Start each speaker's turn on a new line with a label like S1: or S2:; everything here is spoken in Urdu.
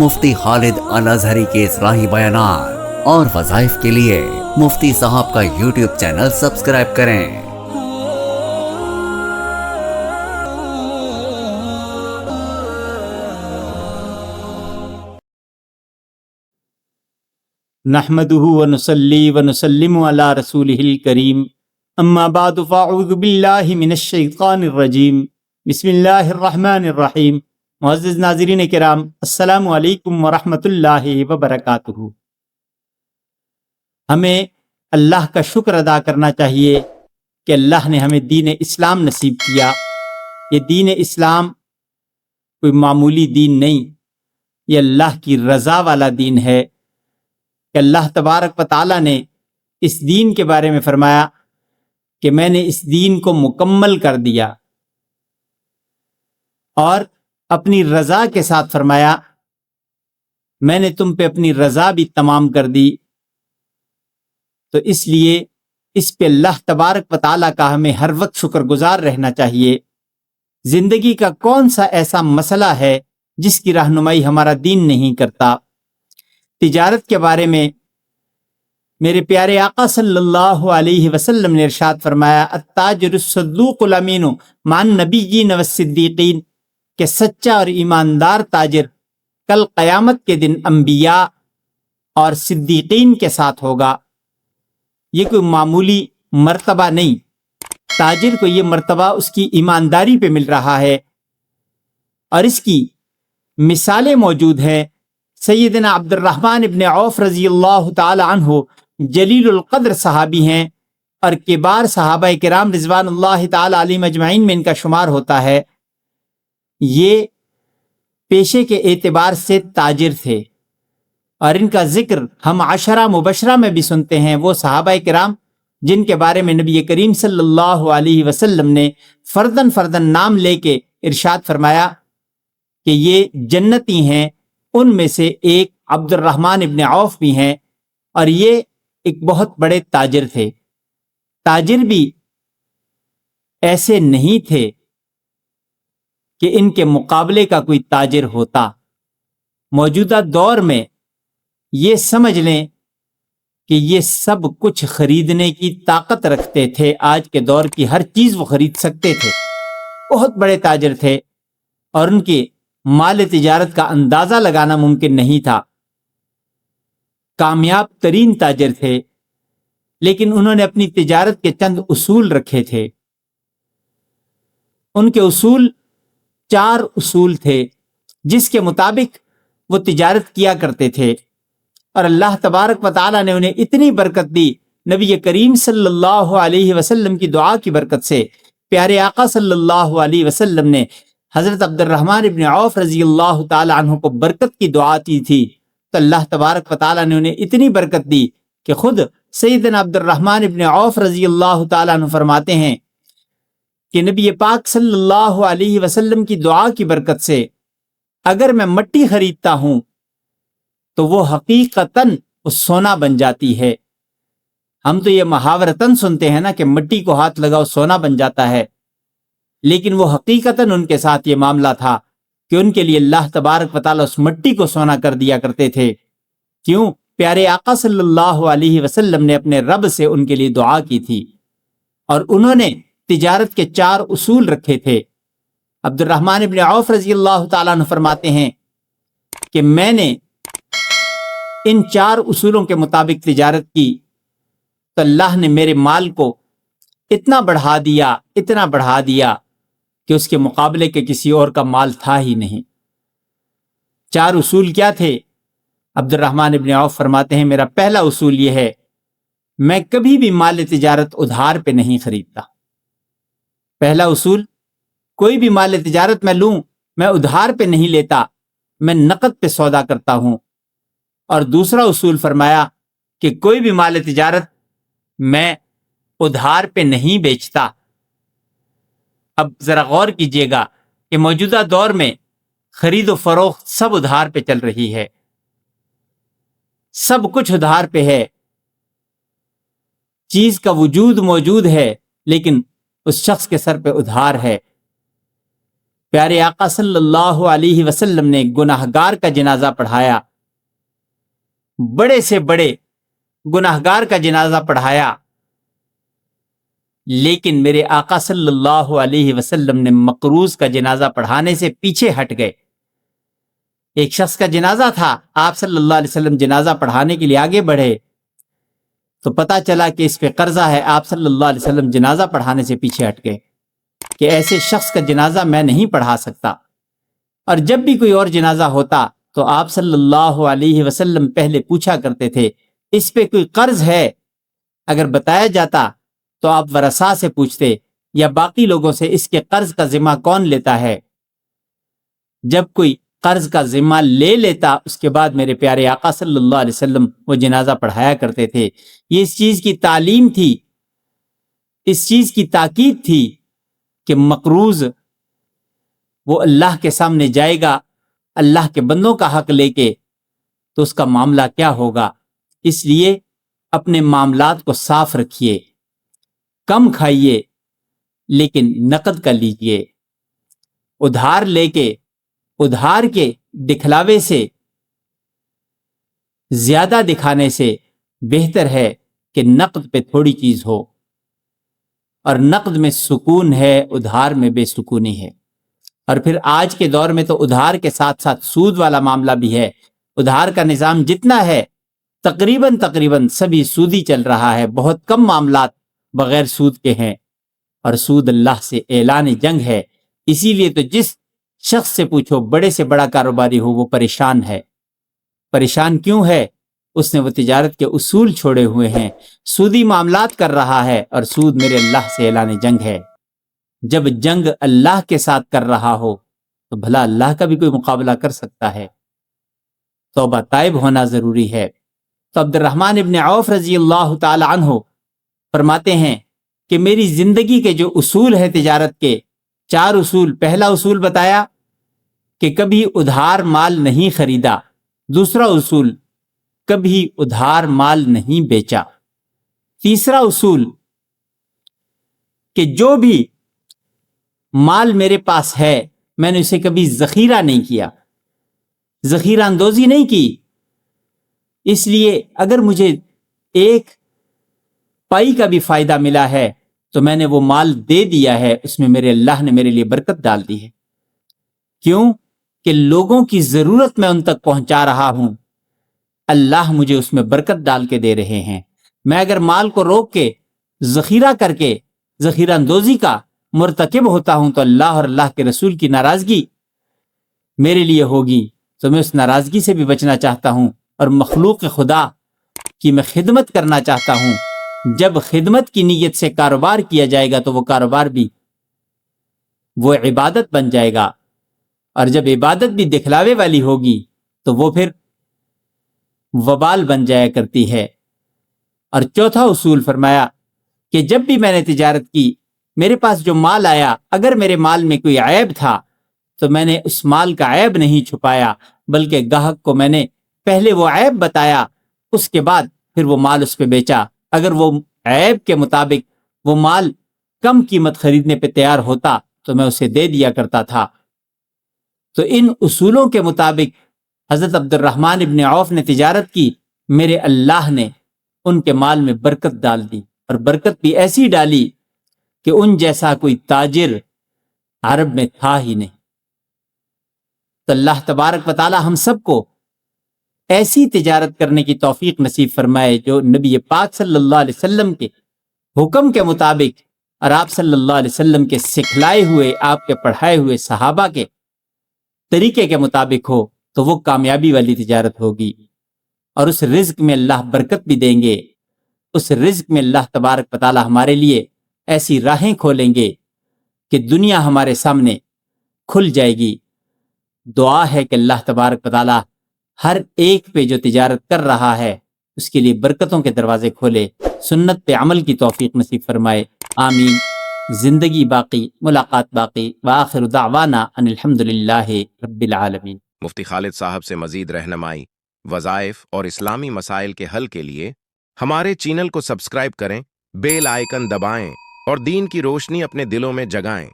S1: مفتی خالد الازہری کے اصلاحی بیانات اور وظائف کے لیے مفتی صاحب کا یوٹیوب چینل سبسکرائب کریں۔
S2: نحمده ونصلي ونسلم على رسوله الكريم اما بعد فاعوذ باللہ من الشیطان الرجیم بسم اللہ الرحمن الرحیم۔ معزز ناظرین کرام، السلام علیکم ورحمۃ اللہ وبرکاتہ۔ ہمیں اللہ کا شکر ادا کرنا چاہیے کہ اللہ نے ہمیں دین اسلام نصیب کیا۔ یہ دین اسلام کوئی معمولی دین نہیں، یہ اللہ کی رضا والا دین ہے کہ اللہ تبارک و تعالیٰ نے اس دین کے بارے میں فرمایا کہ میں نے اس دین کو مکمل کر دیا، اور اپنی رضا کے ساتھ فرمایا میں نے تم پہ اپنی رضا بھی تمام کر دی۔ تو اس لیے اس پہ اللہ تبارک و تعالیٰ کا ہمیں ہر وقت شکر گزار رہنا چاہیے۔ زندگی کا کون سا ایسا مسئلہ ہے جس کی رہنمائی ہمارا دین نہیں کرتا؟ تجارت کے بارے میں میرے پیارے آقا صلی اللہ علیہ وسلم نے ارشاد فرمایا التاجر الصدوق الامین مع النبیین والصدیقین، کہ سچا اور ایماندار تاجر کل قیامت کے دن انبیاء اور صدیقین کے ساتھ ہوگا۔ یہ کوئی معمولی مرتبہ نہیں، تاجر کو یہ مرتبہ اس کی ایمانداری پہ مل رہا ہے، اور اس کی مثالیں موجود ہیں۔ سیدنا عبد الرحمن ابن عوف رضی اللہ تعالی عنہ جلیل القدر صحابی ہیں، اور کبار صحابہ کرام رضوان اللہ تعالی علیہم اجمعین میں ان کا شمار ہوتا ہے۔ یہ پیشے کے اعتبار سے تاجر تھے، اور ان کا ذکر ہم عشرہ مبشرہ میں بھی سنتے ہیں۔ وہ صحابہ کرام جن کے بارے میں نبی کریم صلی اللہ علیہ وسلم نے فردن فردن نام لے کے ارشاد فرمایا کہ یہ جنتی ہیں، ان میں سے ایک عبد الرحمن ابن عوف بھی ہیں، اور یہ ایک بہت بڑے تاجر تھے۔ تاجر بھی ایسے نہیں تھے کہ ان کے مقابلے کا کوئی تاجر ہوتا۔ موجودہ دور میں یہ سمجھ لیں کہ یہ سب کچھ خریدنے کی طاقت رکھتے تھے، آج کے دور کی ہر چیز وہ خرید سکتے تھے۔ بہت بڑے تاجر تھے، اور ان کے مال تجارت کا اندازہ لگانا ممکن نہیں تھا۔ کامیاب ترین تاجر تھے، لیکن انہوں نے اپنی تجارت کے چند اصول رکھے تھے۔ ان کے اصول 4 اصول تھے جس کے مطابق وہ تجارت کیا کرتے تھے، اور اللہ تبارک و تعالیٰ نے انہیں اتنی برکت دی۔ نبی کریم صلی اللہ علیہ وسلم کی دعا کی برکت سے پیارے آقا صلی اللہ علیہ وسلم نے حضرت عبد الرحمن ابن عوف رضی اللہ تعالی عنہ کو برکت کی دعا دی تھی، تو اللہ تبارک و تعالیٰ نے انہیں اتنی برکت دی کہ خود سیدنا عبد الرحمن ابن عوف رضی اللہ تعالی عنہ فرماتے ہیں کہ نبی پاک صلی اللہ علیہ وسلم کی دعا کی برکت سے اگر میں مٹی خریدتا ہوں تو وہ حقیقتاً سونا بن جاتی ہے۔ ہم تو یہ محاورتاً سنتے ہیں نا کہ مٹی کو ہاتھ لگاؤ سونا بن جاتا ہے، لیکن وہ حقیقتاً ان کے ساتھ یہ معاملہ تھا کہ ان کے لیے اللہ تبارک و تعالیٰ اس مٹی کو سونا کر دیا کرتے تھے۔ کیوں؟ پیارے آقا صلی اللہ علیہ وسلم نے اپنے رب سے ان کے لیے دعا کی تھی، اور انہوں نے تجارت کے 4 اصول رکھے تھے۔ عبد الرحمن ابن عوف رضی اللہ تعالیٰ عنہ فرماتے ہیں کہ میں نے ان 4 اصولوں کے مطابق تجارت کی تو اللہ نے میرے مال کو اتنا بڑھا دیا کہ اس کے مقابلے کے کسی اور کا مال تھا ہی نہیں۔ 4 اصول کیا تھے؟ عبد الرحمن ابن عوف فرماتے ہیں میرا پہلا اصول یہ ہے، میں کبھی بھی مال تجارت ادھار پہ نہیں خریدتا۔ پہلا اصول، کوئی بھی مال تجارت میں لوں میں ادھار پہ نہیں لیتا، میں نقد پہ سودا کرتا ہوں۔ اور دوسرا اصول فرمایا کہ کوئی بھی مال تجارت میں ادھار پہ نہیں بیچتا۔ اب ذرا غور کیجئے گا کہ موجودہ دور میں خرید و فروخت سب ادھار پہ چل رہی ہے، سب کچھ ادھار پہ ہے، چیز کا وجود موجود ہے لیکن اس شخص کے سر پہ ادھار ہے۔ پیارے آقا صلی اللہ علیہ وسلم نے گناہگار کا جنازہ پڑھایا، بڑے سے بڑے گناہگار کا جنازہ پڑھایا، لیکن میرے آقا صلی اللہ علیہ وسلم نے مقروض کا جنازہ پڑھانے سے پیچھے ہٹ گئے۔ ایک شخص کا جنازہ تھا، آپ صلی اللہ علیہ وسلم جنازہ پڑھانے کے لیے آگے بڑھے تو پتا چلا کہ اس پہ قرضہ ہے۔ آپ صلی اللہ علیہ وسلم جنازہ پڑھانے سے پیچھے ہٹ گئے کہ ایسے شخص کا جنازہ میں نہیں پڑھا سکتا۔ اور جب بھی کوئی اور جنازہ ہوتا تو آپ صلی اللہ علیہ وسلم پہلے پوچھا کرتے تھے اس پہ کوئی قرض ہے، اگر بتایا جاتا تو آپ ورثاء سے پوچھتے یا باقی لوگوں سے اس کے قرض کا ذمہ کون لیتا ہے۔ جب کوئی قرض کا ذمہ لے لیتا اس کے بعد میرے پیارے آقا صلی اللہ علیہ وسلم وہ جنازہ پڑھایا کرتے تھے۔ یہ اس چیز کی تعلیم تھی، اس چیز کی تاکید تھی کہ مقروض وہ اللہ کے سامنے جائے گا اللہ کے بندوں کا حق لے کے، تو اس کا معاملہ کیا ہوگا۔ اس لیے اپنے معاملات کو صاف رکھیے، کم کھائیے لیکن نقد کر لیجئے۔ ادھار لے کے، ادھار کے دکھلاوے سے، زیادہ دکھانے سے بہتر ہے کہ نقد پہ تھوڑی چیز ہو، اور نقد میں سکون ہے، ادھار میں بے سکونی ہے۔ اور پھر آج کے دور میں تو ادھار کے ساتھ ساتھ سود والا معاملہ بھی ہے۔ ادھار کا نظام جتنا ہے تقریباً سبھی سودی چل رہا ہے، بہت کم معاملات بغیر سود کے ہیں، اور سود اللہ سے اعلان جنگ ہے۔ اسی لیے تو جس شخص سے پوچھو بڑے سے بڑا کاروباری ہو وہ پریشان ہے۔ پریشان کیوں ہے؟ اس نے وہ تجارت کے اصول چھوڑے ہوئے ہیں، سودی معاملات کر رہا ہے، اور سود میرے اللہ سے اعلان جنگ ہے۔ جب جنگ اللہ کے ساتھ کر رہا ہو تو بھلا اللہ کا بھی کوئی مقابلہ کر سکتا ہے؟ توبہ تائب ہونا ضروری ہے۔ تو عبد الرحمن ابن عوف رضی اللہ تعالی عنہ فرماتے ہیں کہ میری زندگی کے جو اصول ہیں تجارت کے، 4 اصول۔ پہلا اصول بتایا کہ کبھی ادھار مال نہیں خریدا۔ دوسرا اصول، کبھی ادھار مال نہیں بیچا۔ تیسرا اصول کہ جو بھی مال میرے پاس ہے میں نے اسے کبھی ذخیرہ نہیں کیا، ذخیرہ اندوزی نہیں کی۔ اس لیے اگر مجھے 1 پائی کا بھی فائدہ ملا ہے تو میں نے وہ مال دے دیا ہے، اس میں میرے اللہ نے میرے لیے برکت ڈال دی ہے۔ کیوں؟ کہ لوگوں کی ضرورت میں ان تک پہنچا رہا ہوں، اللہ مجھے اس میں برکت ڈال کے دے رہے ہیں۔ میں اگر مال کو روک کے ذخیرہ کر کے ذخیرہ اندوزی کا مرتکب ہوتا ہوں تو اللہ اور اللہ کے رسول کی ناراضگی میرے لیے ہوگی، تو میں اس ناراضگی سے بھی بچنا چاہتا ہوں، اور مخلوق خدا کی میں خدمت کرنا چاہتا ہوں۔ جب خدمت کی نیت سے کاروبار کیا جائے گا تو وہ کاروبار بھی وہ عبادت بن جائے گا، اور جب عبادت بھی دکھلاوے والی ہوگی تو وہ پھر وبال بن جایا کرتی ہے۔ اور چوتھا اصول فرمایا کہ جب بھی میں نے تجارت کی، میرے پاس جو مال آیا، اگر میرے مال میں کوئی عیب تھا تو میں نے اس مال کا عیب نہیں چھپایا، بلکہ گاہک کو میں نے پہلے وہ عیب بتایا، اس کے بعد پھر وہ مال اس پہ بیچا۔ اگر وہ عیب کے مطابق وہ مال کم قیمت خریدنے پہ تیار ہوتا تو میں اسے دے دیا کرتا تھا۔ تو ان اصولوں کے مطابق حضرت عبد الرحمن ابن عوف نے تجارت کی، میرے اللہ نے ان کے مال میں برکت ڈال دی، اور برکت بھی ایسی ڈالی کہ ان جیسا کوئی تاجر عرب میں تھا ہی نہیں۔ تو اللہ تبارک و تعالی ہم سب کو ایسی تجارت کرنے کی توفیق نصیب فرمائے جو نبی پاک صلی اللہ علیہ وسلم کے حکم کے مطابق اور آپ صلی اللہ علیہ وسلم کے سکھلائے ہوئے، آپ کے پڑھائے ہوئے صحابہ کے طریقے کے مطابق ہو، تو وہ کامیابی والی تجارت ہوگی، اور اس رزق میں اللہ برکت بھی دیں گے۔ اس رزق میں اللہ تبارک و تعالی ہمارے لیے ایسی راہیں کھولیں گے کہ دنیا ہمارے سامنے کھل جائے گی۔ دعا ہے کہ اللہ تبارک و تعالی ہر ایک پہ جو تجارت کر رہا ہے اس کے لیے برکتوں کے دروازے کھولے، سنت پہ عمل کی توفیق نصیب فرمائے، آمین۔ زندگی باقی، ملاقات باقی، وآخر دعوانا ان الحمدللہ رب العالمین۔
S3: مفتی خالد صاحب سے مزید رہنمائی، وظائف اور اسلامی مسائل کے حل کے لیے ہمارے چینل کو سبسکرائب کریں، بیل آئیکن دبائیں اور دین کی روشنی اپنے دلوں میں جگائیں۔